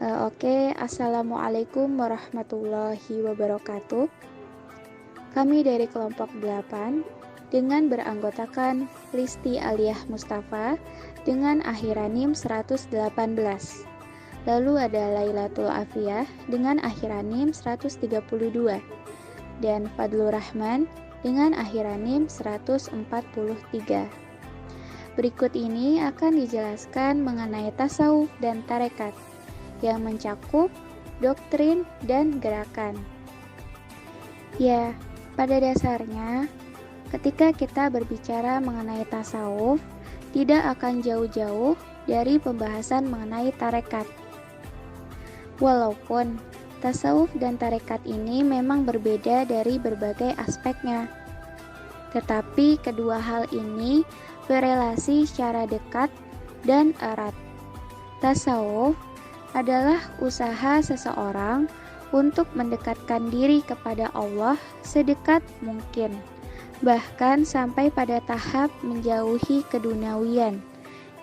Assalamualaikum warahmatullahi wabarakatuh. Kami dari kelompok 8 dengan beranggotakan Listi Aliyah Mustafa dengan akhiran NIM 118. Lalu ada Lailatul Afiyah dengan akhiran NIM 132 dan Fadlur Rahman dengan akhiran NIM 143. Berikut ini akan dijelaskan mengenai tasawuf dan tarekat yang mencakup doktrin dan gerakan. Ya, pada dasarnya ketika kita berbicara mengenai tasawuf, tidak akan jauh-jauh dari pembahasan mengenai tarekat. Walaupun tasawuf dan tarekat ini memang berbeda dari berbagai aspeknya, tetapi kedua hal ini berelasi secara dekat dan erat. Tasawuf adalah usaha seseorang untuk mendekatkan diri kepada Allah sedekat mungkin, bahkan sampai pada tahap menjauhi keduniawian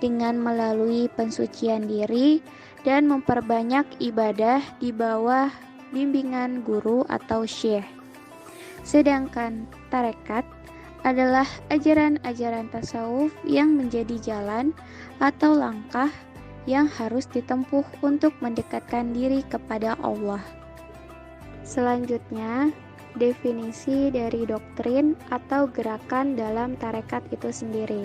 dengan melalui pensucian diri dan memperbanyak ibadah di bawah bimbingan guru atau syekh. Sedangkan tarekat adalah ajaran-ajaran tasawuf yang menjadi jalan atau langkah yang harus ditempuh untuk mendekatkan diri kepada Allah. Selanjutnya, definisi dari doktrin atau gerakan dalam tarekat itu sendiri.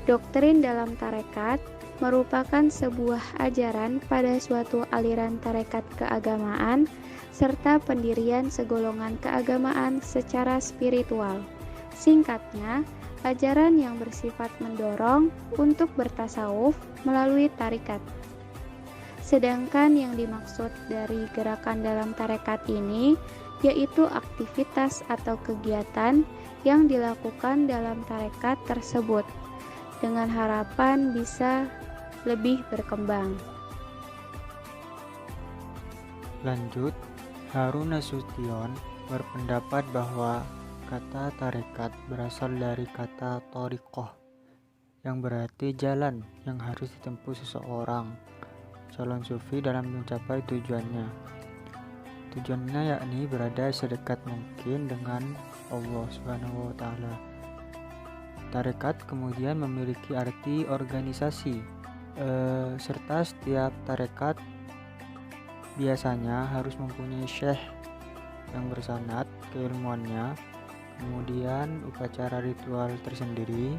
Doktrin dalam tarekat merupakan sebuah ajaran pada suatu aliran tarekat keagamaan serta pendirian segolongan keagamaan secara spiritual. Singkatnya, ajaran yang bersifat mendorong untuk bertasawuf melalui tarekat. Sedangkan yang dimaksud dari gerakan dalam tarekat ini yaitu aktivitas atau kegiatan yang dilakukan dalam tarekat tersebut dengan harapan bisa lebih berkembang. Lanjut, Harun Nasution berpendapat bahwa kata tarekat berasal dari kata thariqah yang berarti jalan yang harus ditempuh seseorang calon sufi dalam mencapai tujuannya. Tujuannya yakni berada sedekat mungkin dengan Allah Subhanahu wa taala. Tarekat kemudian memiliki arti organisasi serta setiap tarekat biasanya harus mempunyai syekh yang bersanad keilmuannya. Kemudian upacara ritual tersendiri,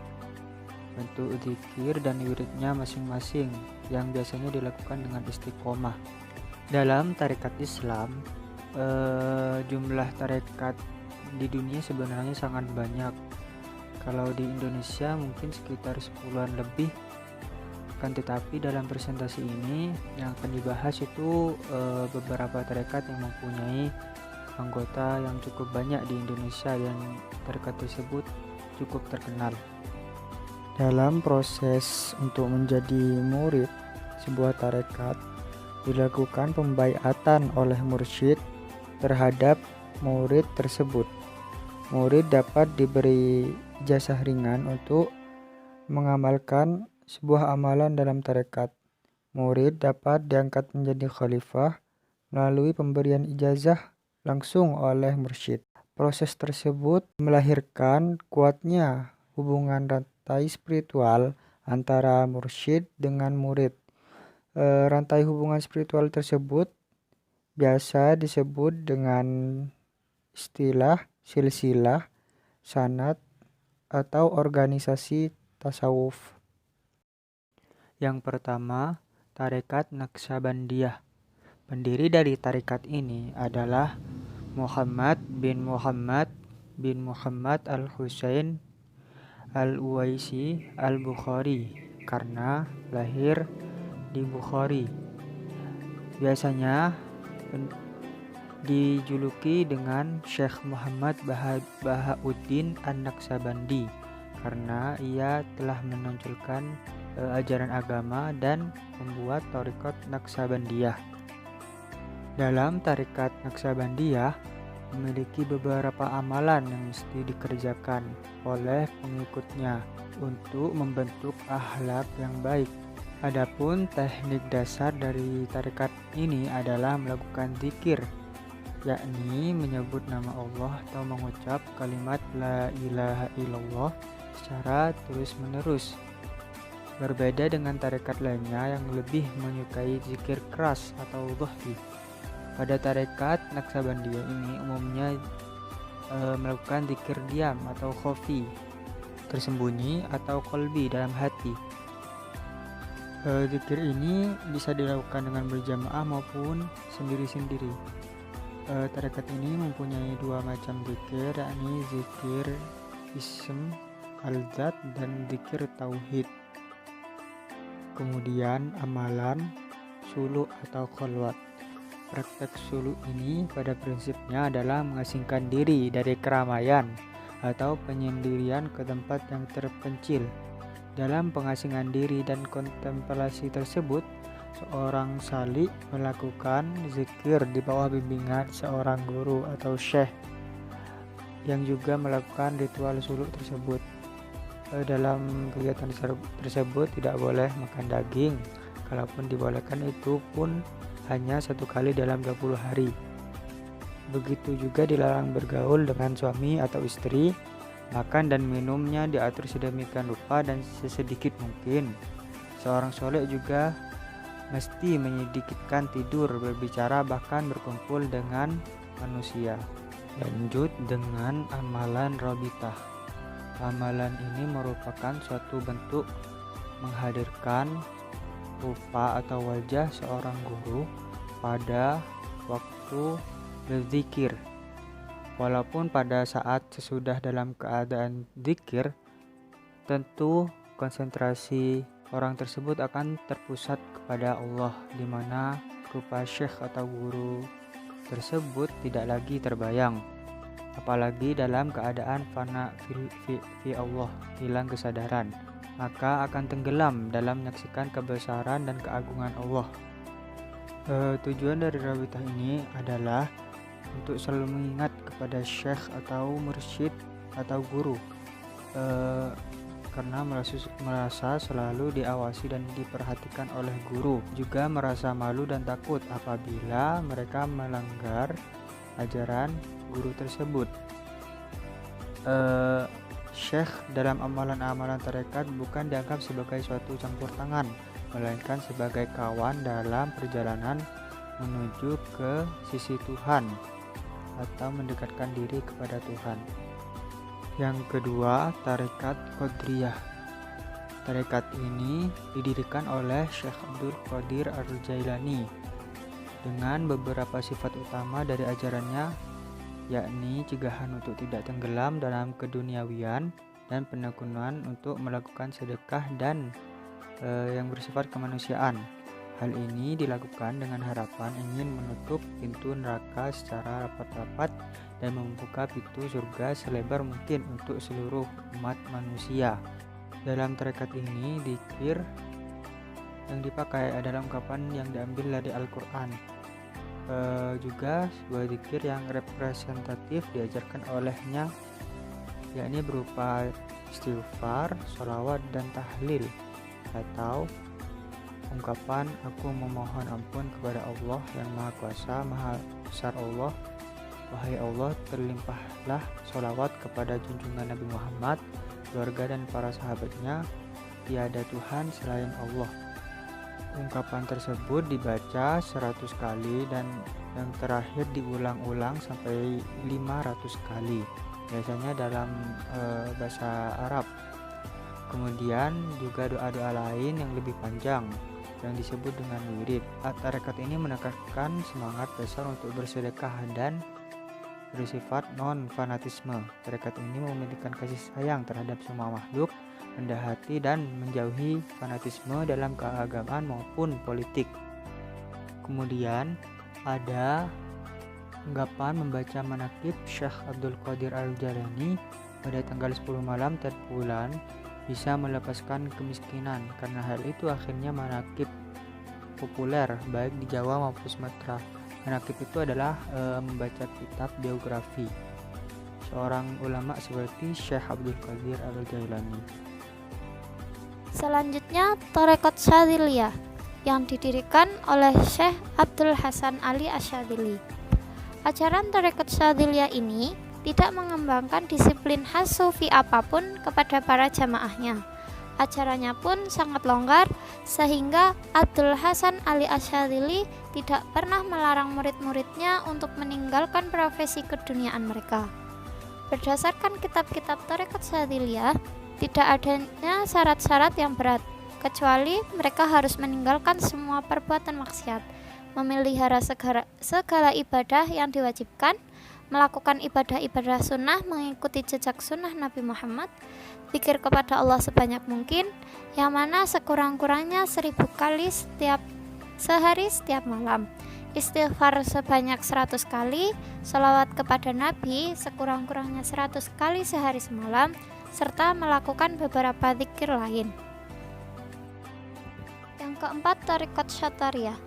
bentuk zikir dan wiridnya masing-masing yang biasanya dilakukan dengan istiqomah. Dalam tarekat Islam, jumlah tarekat di dunia sebenarnya sangat banyak. Kalau di Indonesia mungkin sekitar 10-an lebih. Akan tetapi dalam presentasi ini yang akan dibahas itu beberapa tarekat yang mempunyai anggota yang cukup banyak di Indonesia dan tarekat tersebut cukup terkenal. Dalam proses untuk menjadi murid sebuah tarekat dilakukan pembaiatan oleh mursyid terhadap murid tersebut. Murid dapat diberi ijazah ringan untuk mengamalkan sebuah amalan dalam tarekat. Murid dapat diangkat menjadi khalifah melalui pemberian ijazah langsung oleh mursyid. Proses tersebut melahirkan kuatnya hubungan rantai spiritual antara mursyid dengan murid. Rantai hubungan spiritual tersebut biasa disebut dengan istilah silsilah, sanad, atau organisasi tasawuf. Yang pertama, tarekat Naqsabandiyah. Pendiri dari tarekat ini adalah Muhammad bin Muhammad al-Husain al-Uwaisi al-Bukhari karena lahir di Bukhari. Biasanya dijuluki dengan Syekh Muhammad Bahauddin An-Naqsabandi karena ia telah menonjolkan ajaran agama dan membuat tarekat Naqsabandiyah. Dalam tarekat Naqsabandiyah memiliki beberapa amalan yang mesti dikerjakan oleh pengikutnya untuk membentuk akhlak yang baik. Adapun teknik dasar dari tarekat ini adalah melakukan zikir, yakni menyebut nama Allah atau mengucap kalimat la ilaha illallah secara terus-menerus. Berbeda dengan tarekat lainnya yang lebih menyukai zikir keras atau dhuhri. Pada tarekat Naqsabandiyah ini umumnya melakukan zikir diam atau khofi, tersembunyi atau qalbi dalam hati. Zikir ini bisa dilakukan dengan berjamaah maupun sendiri-sendiri. Tarekat ini mempunyai dua macam zikir, yakni zikir ism al-zat dan zikir tauhid. Kemudian amalan suluk atau khalwat. Praktek suluk ini pada prinsipnya adalah mengasingkan diri dari keramaian atau penyendirian ke tempat yang terpencil. Dalam pengasingan diri dan kontemplasi tersebut, seorang salik melakukan zikir di bawah bimbingan seorang guru atau syekh yang juga melakukan ritual suluk tersebut. Dalam kegiatan tersebut tidak boleh makan daging, kalaupun dibolehkan itu pun hanya 1 kali dalam 20 hari. Begitu juga dilarang bergaul dengan suami atau istri. Makan dan minumnya diatur sedemikian rupa dan sesedikit mungkin. Seorang soleh juga mesti menyedikitkan tidur, berbicara, bahkan berkumpul dengan manusia. Lanjut dengan amalan rabitah. Amalan ini merupakan suatu bentuk menghadirkan rupa atau wajah seorang guru pada waktu berzikir. Walaupun pada saat sesudah dalam keadaan zikir, tentu konsentrasi orang tersebut akan terpusat kepada Allah, di mana rupa syekh atau guru tersebut tidak lagi terbayang, apalagi dalam keadaan fana fi Allah, hilang kesadaran, maka akan tenggelam dalam menyaksikan kebesaran dan keagungan Allah. Tujuan dari rabitah ini adalah untuk selalu mengingat kepada syekh atau mursyid atau guru, karena merasa selalu diawasi dan diperhatikan oleh guru, juga merasa malu dan takut apabila mereka melanggar ajaran guru tersebut. Syekh dalam amalan-amalan tarekat bukan dianggap sebagai suatu campur tangan, melainkan sebagai kawan dalam perjalanan menuju ke sisi Tuhan atau mendekatkan diri kepada Tuhan. Yang kedua, tarekat Qadiriyah. Tarekat ini didirikan oleh Syekh Abdul Qadir Al-Jailani dengan beberapa sifat utama dari ajarannya, yakni cegahan untuk tidak tenggelam dalam keduniawian dan penekunan untuk melakukan sedekah dan yang bersifat kemanusiaan. Hal ini dilakukan dengan harapan ingin menutup pintu neraka secara rapat-rapat dan membuka pintu surga selebar mungkin untuk seluruh umat manusia. Dalam tarekat ini, zikir yang dipakai adalah ungkapan yang diambil dari Al-Quran. Juga sebuah zikir yang representatif diajarkan olehnya, yakni berupa istighfar, sholawat, dan tahlil, atau ungkapan aku memohon ampun kepada Allah yang Maha Kuasa, Maha Besar Allah. Wahai Allah, terlimpahlah sholawat kepada junjungan Nabi Muhammad, keluarga dan para sahabatnya. Tiada Tuhan selain Allah. Ungkapan tersebut dibaca 100 kali dan yang terakhir diulang-ulang sampai 500 kali, biasanya dalam bahasa Arab. Kemudian juga doa-doa lain yang lebih panjang yang disebut dengan wirid. Tarekat ini menekankan semangat besar untuk bersedekah dan bersifat non-fanatisme. Tarekat ini memiliki kasih sayang terhadap semua makhluk, rendah hati, dan menjauhi fanatisme dalam keagamaan maupun politik. Kemudian ada ungkapan membaca manaqib Syekh Abdul Qadir Al-Jailani pada tanggal 10 malam tiap bulan bisa melepaskan kemiskinan. Karena hal itu akhirnya manaqib populer baik di Jawa maupun Sumatera. Manaqib itu adalah membaca kitab biografi seorang ulama seperti Syekh Abdul Qadir Al-Jailani. Selanjutnya, Tarekat Syadziliyah yang didirikan oleh Syekh Abdul Hasan Ali Asyadzili. Ajaran Tarekat Syadziliyah ini tidak mengembangkan disiplin khas sufi apapun kepada para jamaahnya. Ajarannya pun sangat longgar, sehingga Abdul Hasan Ali Asyadzili tidak pernah melarang murid-muridnya untuk meninggalkan profesi keduniaan mereka. Berdasarkan kitab-kitab Tarekat Syadziliyah, tidak adanya syarat-syarat yang berat, kecuali mereka harus meninggalkan semua perbuatan maksiat, memelihara segala ibadah yang diwajibkan, melakukan ibadah-ibadah sunnah mengikuti jejak sunnah Nabi Muhammad, zikir kepada Allah sebanyak mungkin, yang mana sekurang-kurangnya 1000 kali sehari setiap malam, istighfar sebanyak 100 kali, sholawat kepada Nabi sekurang-kurangnya 100 kali sehari semalam, serta melakukan beberapa zikir lain. Yang keempat, Tarekat Syatariyah.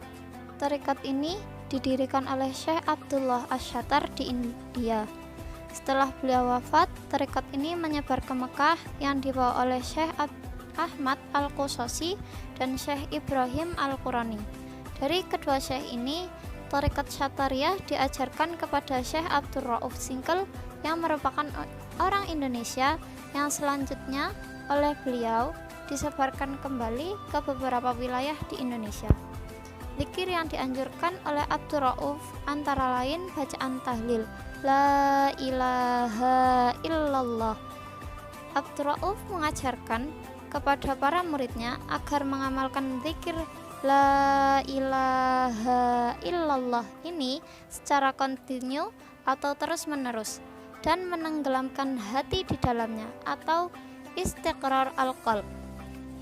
Tarekat ini didirikan oleh Syekh Abdullah Asy-Syatar di India. Setelah beliau wafat, tarekat ini menyebar ke Mekah yang dibawa oleh Syekh Ahmad Al-Qusasi dan Syekh Ibrahim Al-Qurani. Dari kedua syekh ini, Tarekat Syatariyah diajarkan kepada Syekh Abdul Rauf Singkel yang merupakan orang Indonesia, yang selanjutnya oleh beliau disebarkan kembali ke beberapa wilayah di Indonesia. Zikir yang dianjurkan oleh Abdul Rauf antara lain bacaan tahlil La ilaha illallah. Abdul Rauf mengajarkan kepada para muridnya agar mengamalkan zikir La ilaha illallah ini secara kontinu atau terus-menerus, dan menenggelamkan hati di dalamnya atau istiqrar al-qalb,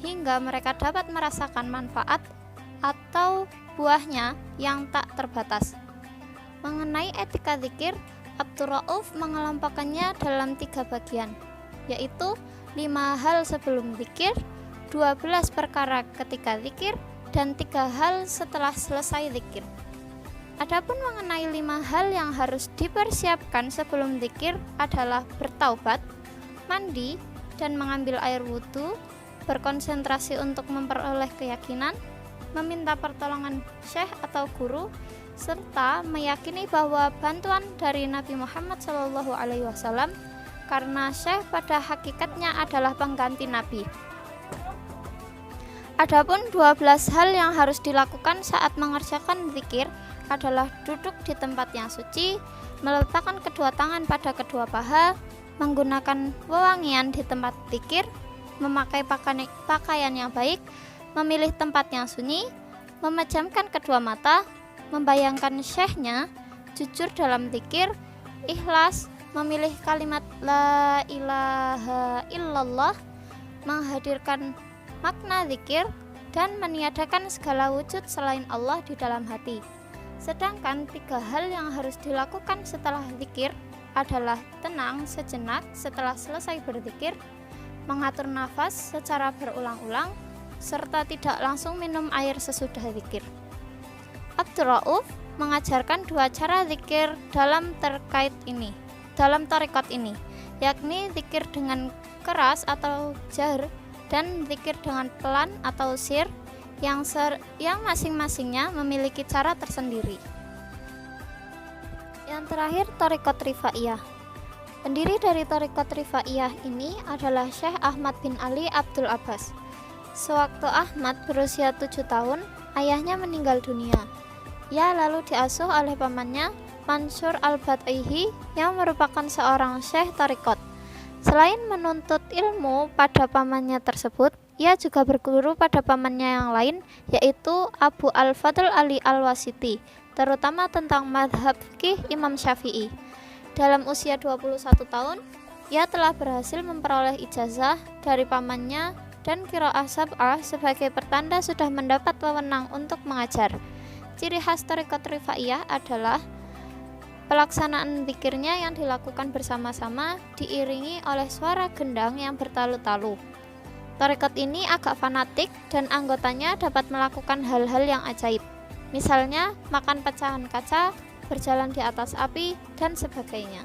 hingga mereka dapat merasakan manfaat atau buahnya yang tak terbatas. Mengenai etika zikir, Abdul Rauf mengelompokkannya dalam 3 bagian, yaitu 5 hal sebelum zikir, 12 perkara ketika zikir, dan 3 hal setelah selesai zikir. Adapun mengenai 5 hal yang harus dipersiapkan sebelum zikir adalah bertaubat, mandi dan mengambil air wudhu, berkonsentrasi untuk memperoleh keyakinan, meminta pertolongan syekh atau guru, serta meyakini bahwa bantuan dari Nabi Muhammad SAW, karena syekh pada hakikatnya adalah pengganti Nabi. Adapun 12 hal yang harus dilakukan saat mengerjakan zikir adalah duduk di tempat yang suci, meletakkan kedua tangan pada kedua paha, menggunakan wewangian di tempat zikir, memakai pakaian yang baik, memilih tempat yang sunyi, memejamkan kedua mata, membayangkan syekhnya, jujur dalam zikir, ikhlas, memilih kalimat La ilaha illallah, menghadirkan makna zikir, dan meniadakan segala wujud selain Allah di dalam hati. Sedangkan 3 hal yang harus dilakukan setelah zikir adalah tenang sejenak setelah selesai berzikir, mengatur nafas secara berulang-ulang, serta tidak langsung minum air sesudah zikir. Abdul Rauf mengajarkan 2 cara zikir dalam tarekat ini, yakni zikir dengan keras atau jahr dan zikir dengan pelan atau sir, yang masing-masingnya memiliki cara tersendiri. Yang terakhir, Tarekat Rifaiyah. Pendiri dari Tarekat Rifaiyah ini adalah Syekh Ahmad bin Ali Abdul Abbas. Sewaktu Ahmad berusia 7 tahun, ayahnya meninggal dunia. Ia lalu diasuh oleh pamannya, Mansur al-Bataihi, yang merupakan seorang syekh tarekat. Selain menuntut ilmu pada pamannya tersebut, ia juga berguru pada pamannya yang lain, yaitu Abu al-Fadl Ali al-Wasiti, terutama tentang madhab fikih Imam Syafi'i. Dalam usia 21 tahun, ia telah berhasil memperoleh ijazah dari pamannya dan qiraah sab'ah sebagai pertanda sudah mendapat wewenang untuk mengajar. Ciri khas tarekat Rifaiyah adalah pelaksanaan zikirnya yang dilakukan bersama-sama diiringi oleh suara gendang yang bertalu-talu. Tarekat ini agak fanatik dan anggotanya dapat melakukan hal-hal yang ajaib, misalnya makan pecahan kaca, berjalan di atas api, dan sebagainya.